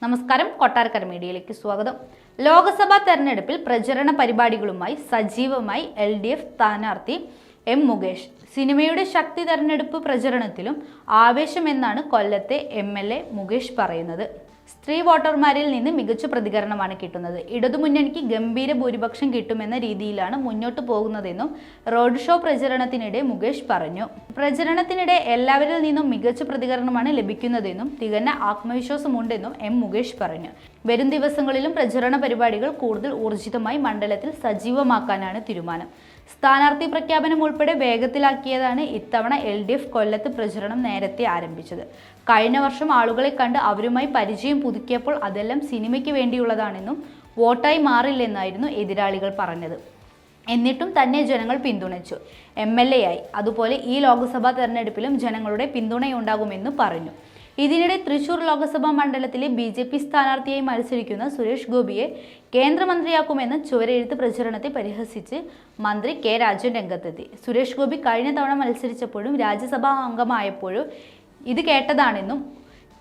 നമസ്കാരം, കൊട്ടാരക്കര മീഡിയയിലേക്ക് സ്വാഗതം. ലോക്സഭാ തെരഞ്ഞെടുപ്പിൽ പ്രചരണ പരിപാടികളുമായി സജീവമായി LDF സ്ഥാനാർത്ഥി M. മുകേഷ്. സിനിമയുടെ ശക്തി തെരഞ്ഞെടുപ്പ് പ്രചരണത്തിലും ആവേശമെന്നാണ് കൊല്ലത്തെ MLA മുകേഷ് പറയുന്നത്. സ്ത്രീ വോട്ടർമാരിൽ നിന്ന് മികച്ച പ്രതികരണമാണ് കിട്ടുന്നത്. ഇടതുമുന്നണിക്ക് ഗംഭീര ഭൂരിപക്ഷം കിട്ടുമെന്ന രീതിയിലാണ് മുന്നോട്ട് പോകുന്നതെന്നും റോഡ് ഷോ പ്രചരണത്തിനിടെ മുകേഷ് പറഞ്ഞു. പ്രചരണത്തിനിടെ എല്ലാവരിൽ നിന്നും മികച്ച പ്രതികരണമാണ് ലഭിക്കുന്നതെന്നും തികഞ്ഞ ആത്മവിശ്വാസമുണ്ടെന്നും M. മുകേഷ് പറഞ്ഞു. വരും ദിവസങ്ങളിലും പ്രചരണ പരിപാടികൾ കൂടുതൽ ഊർജിതമായി മണ്ഡലത്തിൽ സജീവമാക്കാനാണ് തീരുമാനം. സ്ഥാനാർത്ഥി പ്രഖ്യാപനം ഉൾപ്പെടെ വേഗത്തിലാക്കിയതാണ് ഇത്തവണ LDF കൊല്ലത്ത് പ്രചരണം നേരത്തെ ആരംഭിച്ചത്. കഴിഞ്ഞ വർഷം ആളുകളെ കണ്ട് അവരുമായി പരിചയം പുതുക്കിയപ്പോൾ അതെല്ലാം സിനിമയ്ക്ക് വേണ്ടിയുള്ളതാണെന്നും വോട്ടായി മാറില്ലെന്നായിരുന്നു എതിരാളികൾ പറഞ്ഞത്. എന്നിട്ടും തന്നെ ജനങ്ങൾ പിന്തുണച്ചു. MLA ആയി. അതുപോലെ ഈ ലോക്സഭാ തെരഞ്ഞെടുപ്പിലും ജനങ്ങളുടെ പിന്തുണയുണ്ടാകുമെന്ന് പറഞ്ഞു. ഇതിനിടെ തൃശൂർ ലോക്സഭാ മണ്ഡലത്തിലെ BJP സ്ഥാനാർത്ഥിയായി മത്സരിക്കുന്ന സുരേഷ് ഗോപിയെ കേന്ദ്രമന്ത്രിയാക്കുമെന്ന ചുവരെഴുത്ത് പ്രചരണത്തെ പരിഹസിച്ച് മന്ത്രി K. രാജൻ രംഗത്തെത്തി. സുരേഷ് ഗോപി കഴിഞ്ഞ തവണ മത്സരിച്ചപ്പോഴും രാജ്യസഭാ അംഗമായപ്പോഴും ഇത് കേട്ടതാണെന്നും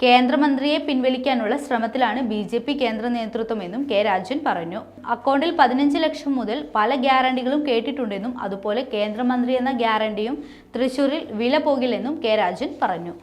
കേന്ദ്രമന്ത്രിയെ പിൻവലിക്കാനുള്ള ശ്രമത്തിലാണ് BJP കേന്ദ്ര നേതൃത്വമെന്നും K. രാജൻ പറഞ്ഞു. അക്കൗണ്ടിൽ 15 ലക്ഷം മുതൽ പല ഗ്യാരണ്ടികളും കേട്ടിട്ടുണ്ടെന്നും അതുപോലെ കേന്ദ്രമന്ത്രി എന്ന ഗ്യാരണ്ടിയും തൃശൂരിൽ വില പോകില്ലെന്നും K. രാജൻ പറഞ്ഞു.